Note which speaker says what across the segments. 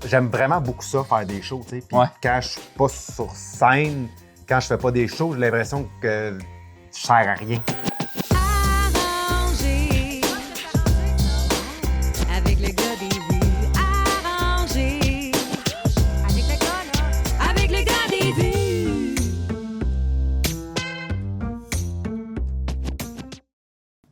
Speaker 1: J'aime vraiment beaucoup ça, faire des shows, tu sais. Puis
Speaker 2: Ouais.
Speaker 1: quand je suis pas sur scène, quand je fais pas des shows, j'ai l'impression que je sers à rien.
Speaker 3: Arrangé avec le gars des vues. Arrangé avec le gars là. Avec le gars des vues.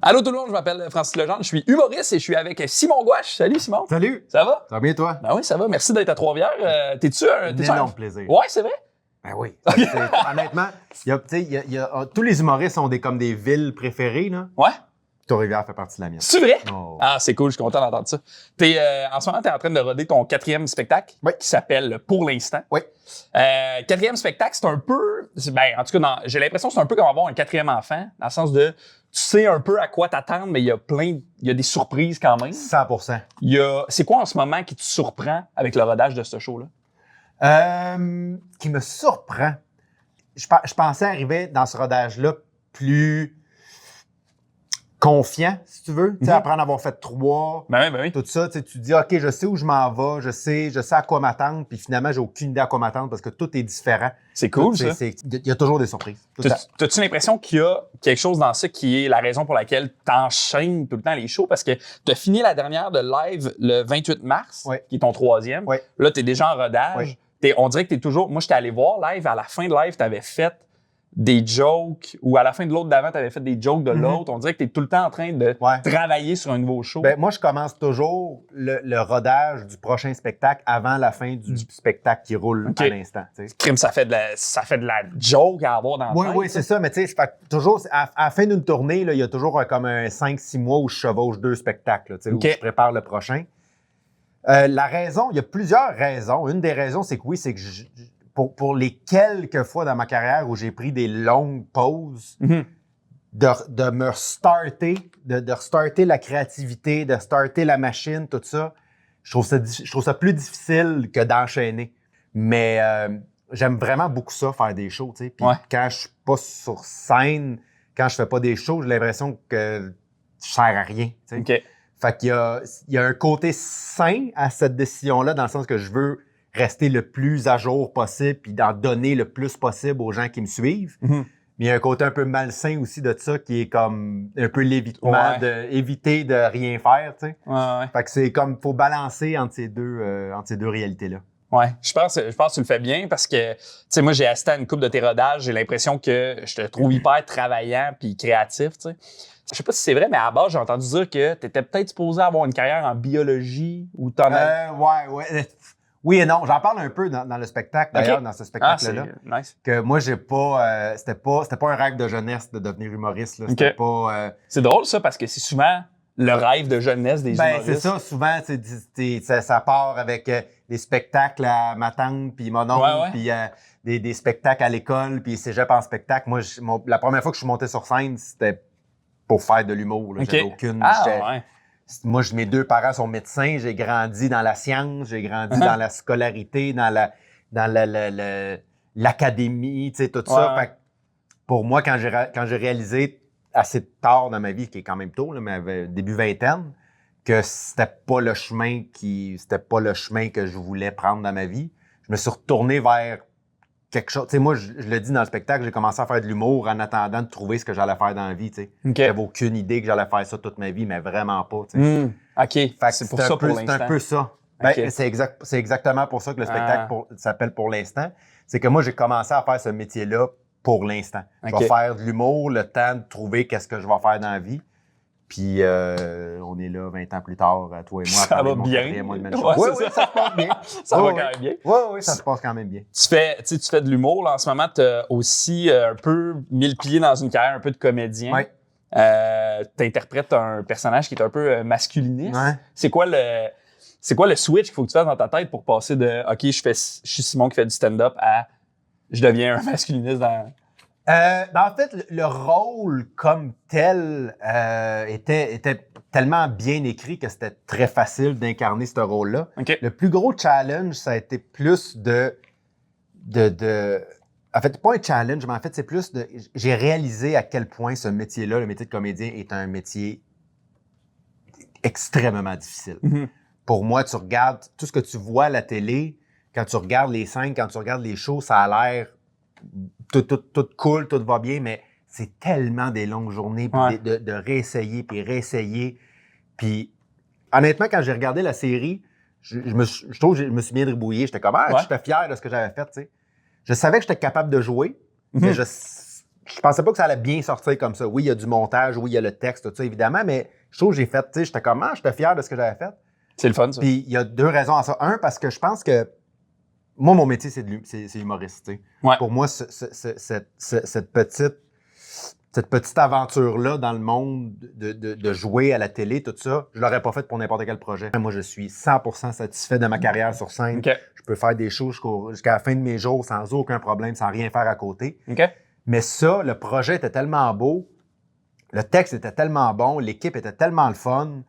Speaker 2: Allô tout le monde, je m'appelle Francis Legendre, je suis humoriste et je suis avec Simon Gouache. Salut Simon.
Speaker 1: Salut!
Speaker 2: Ça va?
Speaker 1: Ça va bien, toi?
Speaker 2: Ben oui, ça va. Merci d'être à Trois-Rivières. T'es-tu un...
Speaker 1: Un énorme plaisir.
Speaker 2: Ouais, c'est vrai?
Speaker 1: Ben oui. Honnêtement, tous les humoristes ont comme des villes préférées, là.
Speaker 2: Ouais.
Speaker 1: Trois-Rivières fait partie de la mienne.
Speaker 2: C'est vrai?
Speaker 1: Oh.
Speaker 2: Ah, c'est cool, je suis content d'entendre ça. En ce moment, t'es en train de roder ton 4e spectacle
Speaker 1: Oui.
Speaker 2: qui s'appelle Pour l'instant.
Speaker 1: Oui.
Speaker 2: 4e spectacle, c'est un peu... En tout cas, j'ai l'impression que c'est un peu comme avoir un 4e enfant, dans le sens de... Tu sais un peu à quoi t'attendre, mais il y a des surprises quand même.
Speaker 1: 100%.
Speaker 2: C'est quoi en ce moment qui te surprend avec le rodage de ce show-là?
Speaker 1: Qui me surprend. Je pensais arriver dans ce rodage-là plus confiant, si tu veux. Tu sais, après en avoir fait 3,
Speaker 2: Ben oui.
Speaker 1: tout ça, tu sais, tu te dis, OK, je sais où je m'en vais, je sais à quoi m'attendre, puis finalement, j'ai aucune idée à quoi m'attendre parce que tout est différent.
Speaker 2: C'est cool,
Speaker 1: Tout,
Speaker 2: ça.
Speaker 1: Il y a toujours des surprises. Tout le temps.
Speaker 2: T'as-tu l'impression qu'il y a quelque chose dans ça qui est la raison pour laquelle t'enchaînes tout le temps les shows? Parce que t'as fini la dernière de live le 28 mars,
Speaker 1: Ouais.
Speaker 2: qui est ton 3e.
Speaker 1: Ouais.
Speaker 2: Là, t'es déjà en rodage.
Speaker 1: Ouais.
Speaker 2: On dirait que t'es toujours... Moi, j'étais allé voir live. À la fin de live, t'avais fait des jokes, ou à la fin de l'autre d'avant, t'avais fait des jokes de l'autre. On dirait que t'es tout le temps en train de
Speaker 1: Ouais.
Speaker 2: travailler sur un nouveau show.
Speaker 1: Ben, moi, je commence toujours le rodage du prochain spectacle avant la fin du spectacle qui roule
Speaker 2: OK.
Speaker 1: à l'instant. Tu sais.
Speaker 2: Crime, ça fait de la joke à avoir dans
Speaker 1: Oui,
Speaker 2: la tête.
Speaker 1: oui, c'est ça. Mais tu sais, toujours, à la fin d'une tournée, là, il y a toujours comme un 5-6 mois où je chevauche 2 spectacles, là, tu sais,
Speaker 2: OK.
Speaker 1: où je prépare le prochain. La raison, il y a plusieurs raisons. Une des raisons, c'est que oui, c'est que pour les quelques fois dans ma carrière où j'ai pris des longues pauses,
Speaker 2: Mhm.
Speaker 1: de me restarter, de restarter la créativité, de starter la machine, tout ça, je trouve ça plus difficile que d'enchaîner. Mais j'aime vraiment beaucoup ça, faire des shows, tu sais. Puis
Speaker 2: Ouais.
Speaker 1: quand je suis pas sur scène, quand je fais pas des shows, j'ai l'impression que je sers à rien, tu sais.
Speaker 2: OK.
Speaker 1: Fait qu'il y a un côté sain à cette décision-là, dans le sens que je veux rester le plus à jour possible puis d'en donner le plus possible aux gens qui me suivent.
Speaker 2: Mhm.
Speaker 1: Mais il y a un côté un peu malsain aussi de ça qui est comme un peu l'évitement
Speaker 2: Ouais.
Speaker 1: éviter de rien faire, tu sais.
Speaker 2: Ouais.
Speaker 1: Fait que c'est comme, faut balancer entre ces deux réalités-là.
Speaker 2: Ouais, je pense que tu le fais bien parce que, tu sais, moi, j'ai assisté à une couple de tes rodages, j'ai l'impression que je te trouve hyper travaillant puis créatif, tu sais. Je sais pas si c'est vrai, mais à la base, j'ai entendu dire que tu étais peut-être supposé avoir une carrière en biologie ou t'en as...
Speaker 1: Ouais. Oui et non. J'en parle un peu dans le spectacle, d'ailleurs,
Speaker 2: OK.
Speaker 1: dans ce
Speaker 2: Ah,
Speaker 1: spectacle-là.
Speaker 2: c'est nice.
Speaker 1: Que moi, j'ai pas... c'était pas un rêve de jeunesse de devenir humoriste, là. C'était
Speaker 2: OK.
Speaker 1: pas...
Speaker 2: C'est drôle, ça, parce que c'est souvent le rêve de jeunesse des
Speaker 1: Ben,
Speaker 2: humoristes.
Speaker 1: c'est ça. Souvent, ça part avec des spectacles à ma tante puis mon oncle,
Speaker 2: Ouais.
Speaker 1: puis des spectacles à l'école, puis cégep en spectacle. Moi, la première fois que je suis monté sur scène, c'était pour faire de l'humour. Là.
Speaker 2: OK.
Speaker 1: J'avais aucune...
Speaker 2: Ah, ouais.
Speaker 1: Moi, mes 2 parents sont médecins. J'ai grandi dans la science, j'ai grandi
Speaker 2: Uh-huh.
Speaker 1: dans la scolarité, dans l'académie, tu sais, tout ça.
Speaker 2: Ouais.
Speaker 1: Fait que pour moi, quand j'ai réalisé assez tard dans ma vie, qui est quand même tôt, là, mais début vingtaine, que c'était pas le chemin que je voulais prendre dans ma vie, je me suis retourné vers quelque chose. Tu sais, moi, je le dis dans le spectacle, j'ai commencé à faire de l'humour en attendant de trouver ce que j'allais faire dans la vie, tu sais.
Speaker 2: OK.
Speaker 1: J'avais aucune idée que j'allais faire ça toute ma vie, mais vraiment pas, tu sais.
Speaker 2: OK.
Speaker 1: Fait que
Speaker 2: C'est pour ça pour
Speaker 1: C'est
Speaker 2: l'instant.
Speaker 1: un peu ça. Ben,
Speaker 2: OK.
Speaker 1: c'est exactement pour ça que le spectacle
Speaker 2: Ah.
Speaker 1: s'appelle Pour l'instant. C'est que moi, j'ai commencé à faire ce métier-là pour l'instant. Je
Speaker 2: OK.
Speaker 1: vais faire de l'humour, le temps de trouver qu'est-ce que je vais faire dans la vie. Puis on est là 20 ans plus tard, toi et moi, à
Speaker 2: Ça
Speaker 1: parler
Speaker 2: va
Speaker 1: de mon
Speaker 2: bien.
Speaker 1: 4e mois de
Speaker 2: Ouais,
Speaker 1: manchot. Oui,
Speaker 2: c'est
Speaker 1: ça se passe bien.
Speaker 2: Ça va
Speaker 1: Ouais,
Speaker 2: quand même bien.
Speaker 1: Oui, ça se passe quand même bien.
Speaker 2: Tu fais de l'humour, là, en ce moment, tu as aussi un peu mis le pied dans une carrière un peu de comédien.
Speaker 1: Ouais.
Speaker 2: Tu interprètes un personnage qui est un peu masculiniste.
Speaker 1: Ouais.
Speaker 2: C'est quoi le switch qu'il faut que tu fasses dans ta tête pour passer de « OK, je suis Simon qui fait du stand-up » à « Je deviens un masculiniste dans... »
Speaker 1: Ben, en fait, le rôle comme tel était tellement bien écrit que c'était très facile d'incarner ce rôle-là.
Speaker 2: OK.
Speaker 1: Le plus gros challenge, ça a été plus en fait, pas un challenge, mais en fait, c'est plus de... J'ai réalisé à quel point ce métier-là, le métier de comédien, est un métier extrêmement difficile.
Speaker 2: Mhm.
Speaker 1: pour moi, tu regardes tout ce que tu vois à la télé, quand tu regardes les scènes, quand tu regardes les shows, ça a l'air tout cool, tout va bien, mais c'est tellement des longues journées, puis
Speaker 2: Ouais.
Speaker 1: de réessayer, puis réessayer. Puis honnêtement, quand j'ai regardé la série, je trouve que je me suis bien débrouillé. J'étais comme,
Speaker 2: Ouais.
Speaker 1: j'étais fier de ce que j'avais fait, tu sais. Je savais que j'étais capable de jouer,
Speaker 2: Mhm.
Speaker 1: mais je pensais pas que ça allait bien sortir comme ça. Oui, il y a du montage, oui, il y a le texte, tout ça, évidemment, mais je trouve que j'ai fait, tu sais, j'étais comme, j'étais fier de ce que j'avais fait.
Speaker 2: C'est le fun, ça.
Speaker 1: Puis il y a 2 raisons à ça. Un, parce que je pense que moi, mon métier, c'est humoriste, tu sais.
Speaker 2: Ouais.
Speaker 1: Pour moi, cette petite aventure-là dans le monde de jouer à la télé, tout ça, je l'aurais pas fait pour n'importe quel projet. Moi, je suis 100% satisfait de ma carrière sur scène.
Speaker 2: OK.
Speaker 1: Je peux faire des shows jusqu'à la fin de mes jours sans aucun problème, sans rien faire à côté.
Speaker 2: OK.
Speaker 1: Mais ça, le projet était tellement beau, le texte était tellement bon, l'équipe était tellement le fun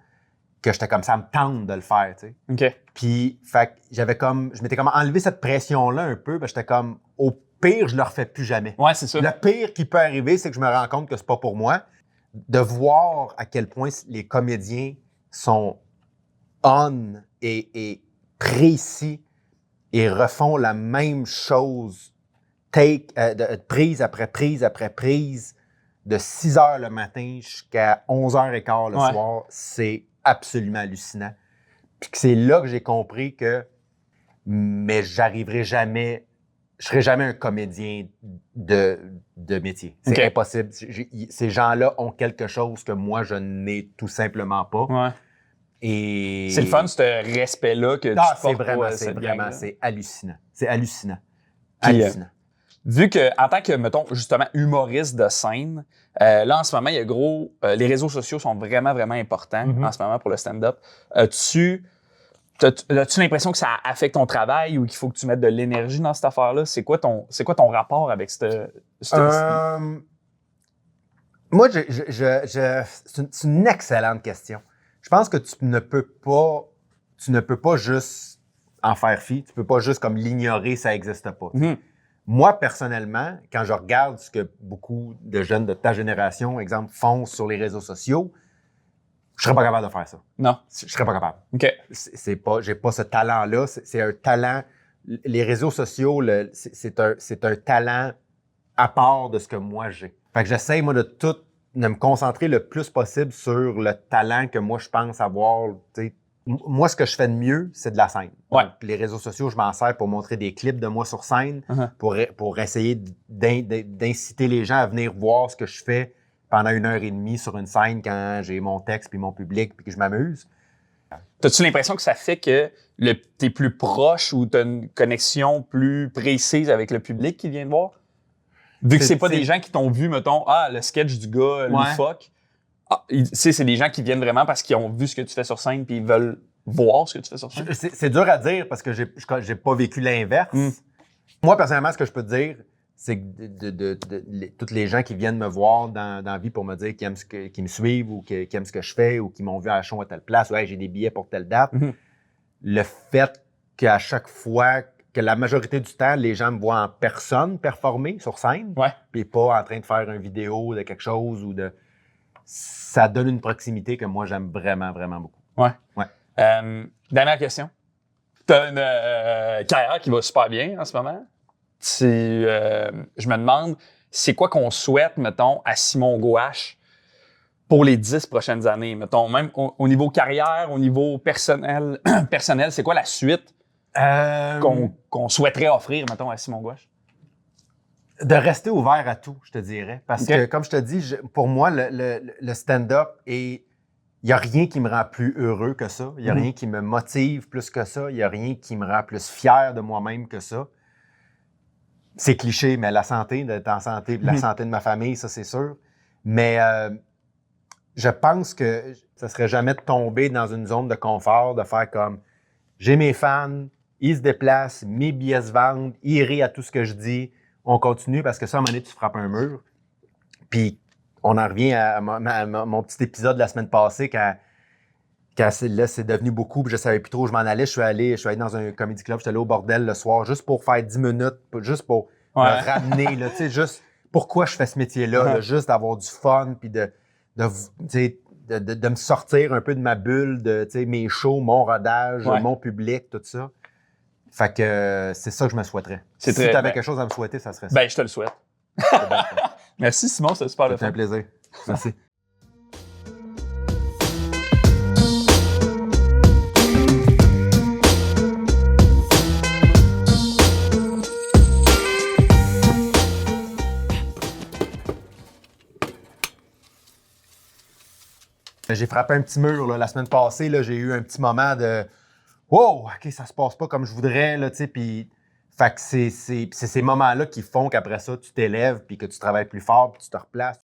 Speaker 1: que j'étais comme ça me tente de le faire, tu sais.
Speaker 2: OK.
Speaker 1: Puis, fait que je m'étais comme enlevé cette pression-là un peu, parce que j'étais comme, au pire, je le refais plus jamais.
Speaker 2: Ouais, c'est ça.
Speaker 1: Le pire qui peut arriver, c'est que je me rends compte que c'est pas pour moi. De voir à quel point les comédiens sont on et précis et refont la même chose, prise après prise après prise, de 6 heures le matin jusqu'à 11h15 le
Speaker 2: Ouais.
Speaker 1: soir, c'est absolument hallucinant. Puis que c'est là que j'ai compris que mais je serai jamais un comédien de métier. C'est
Speaker 2: OK.
Speaker 1: impossible. Ces gens-là ont quelque chose que moi, je n'ai tout simplement pas.
Speaker 2: Ouais.
Speaker 1: Et
Speaker 2: C'est le fun, ce respect-là que tu portes pour cette gang-là.
Speaker 1: c'est hallucinant. C'est hallucinant.
Speaker 2: Puis,
Speaker 1: hallucinant.
Speaker 2: Vu que, en tant que, mettons, justement, humoriste de scène, là, en ce moment, il y a les réseaux sociaux sont vraiment, vraiment importants
Speaker 1: Mhm.
Speaker 2: en ce moment pour le stand-up. As-tu l'impression que ça affecte ton travail ou qu'il faut que tu mettes de l'énergie dans cette affaire-là? C'est quoi ton rapport avec
Speaker 1: Moi, c'est une excellente question. Je pense que tu ne peux pas juste en faire fi. Tu peux pas juste comme l'ignorer, ça n'existe pas.
Speaker 2: Mhm.
Speaker 1: Moi, personnellement, quand je regarde ce que beaucoup de jeunes de ta génération, exemple, font sur les réseaux sociaux, je serais pas capable de faire ça.
Speaker 2: Non.
Speaker 1: Je serais pas capable.
Speaker 2: OK.
Speaker 1: J'ai pas ce talent-là. C'est un talent. Les réseaux sociaux, c'est un talent à part de ce que moi j'ai. Fait que j'essaie, moi, de me concentrer le plus possible sur le talent que moi, je pense avoir. Tu sais, moi, ce que je fais de mieux, c'est de la scène.
Speaker 2: Ouais.
Speaker 1: Donc, les réseaux sociaux, je m'en sers pour montrer des clips de moi sur scène,
Speaker 2: Uh-huh.
Speaker 1: pour essayer d'inciter les gens à venir voir ce que je fais pendant 1h30 sur une scène quand j'ai mon texte puis mon public puis que je m'amuse.
Speaker 2: T'as-tu l'impression que ça fait que t'es plus proche ou t'as une connexion plus précise avec le public qui vient te voir? Vu que c'est pas des gens qui t'ont vu, mettons, le sketch du gars loufoque. C'est des gens qui viennent vraiment parce qu'ils ont vu ce que tu fais sur scène puis ils veulent voir ce que tu fais sur scène.
Speaker 1: C'est dur à dire parce que j'ai pas vécu l'inverse.
Speaker 2: Mm.
Speaker 1: Moi, personnellement, ce que je peux te dire, c'est que toutes les gens qui viennent me voir dans la vie pour me dire qu'ils me suivent ou qui aiment ce que je fais ou qui m'ont vu à la show à telle place ou hey, j'ai des billets pour telle date,
Speaker 2: Mhm.
Speaker 1: le fait qu'à chaque fois, que la majorité du temps, les gens me voient en personne performer sur scène,
Speaker 2: Ouais.
Speaker 1: puis pas en train de faire une vidéo de quelque chose ça donne une proximité que moi, j'aime vraiment, vraiment beaucoup.
Speaker 2: Ouais.
Speaker 1: Ouais.
Speaker 2: Dernière question. T'as une carrière qui va super bien en ce moment. Je me demande, c'est quoi qu'on souhaite, mettons, à Simon Gouache pour les 10 prochaines années? Mettons, même au niveau carrière, au niveau personnel, c'est quoi la suite qu'on souhaiterait offrir, mettons, à Simon Gouache?
Speaker 1: De rester ouvert à tout, je te dirais. Parce
Speaker 2: OK.
Speaker 1: que, comme je te dis, pour moi, le stand-up, il n'y a rien qui me rend plus heureux que ça. Il n'y a
Speaker 2: Mhm.
Speaker 1: rien qui me motive plus que ça. Il n'y a rien qui me rend plus fier de moi-même que ça. C'est cliché, mais la santé, d'être en santé, la
Speaker 2: Mhm.
Speaker 1: santé de ma famille, ça, c'est sûr. Mais je pense que ça serait jamais de tomber dans une zone de confort, de faire comme j'ai mes fans, ils se déplacent, mes billets se vendent, ils rient à tout ce que je dis. On continue parce que ça, à un moment donné, tu frappes un mur. Puis, on en revient à mon petit épisode de la semaine passée quand c'est devenu beaucoup, puis je savais plus trop où je m'en allais. Je suis allé dans un comedy club, j'étais allé au bordel le soir juste pour faire 10 minutes, juste pour me ramener, là, tu sais, juste pourquoi je fais ce métier-là, là, juste d'avoir du fun, puis de tu sais, de me sortir un peu de ma bulle, de tu sais, mes shows, mon rodage,
Speaker 2: Ouais.
Speaker 1: mon public, tout ça. Fait que c'est ça que je me souhaiterais.
Speaker 2: C'est
Speaker 1: Si
Speaker 2: très-
Speaker 1: tu avais
Speaker 2: ben-
Speaker 1: quelque chose à me souhaiter, ça serait ça.
Speaker 2: Ben, je te le souhaite.
Speaker 1: C'est bien fait.
Speaker 2: Merci, Simon, c'est super le
Speaker 1: C'était
Speaker 2: fun.
Speaker 1: un plaisir. Merci. J'ai frappé un petit mur là, la semaine passée. Là, j'ai eu un petit moment de wow, OK, ça se passe pas comme je voudrais. Là, tu sais, puis, fait que c'est ces moments-là qui font qu'après ça, tu t'élèves puis que tu travailles plus fort puis tu te replaces.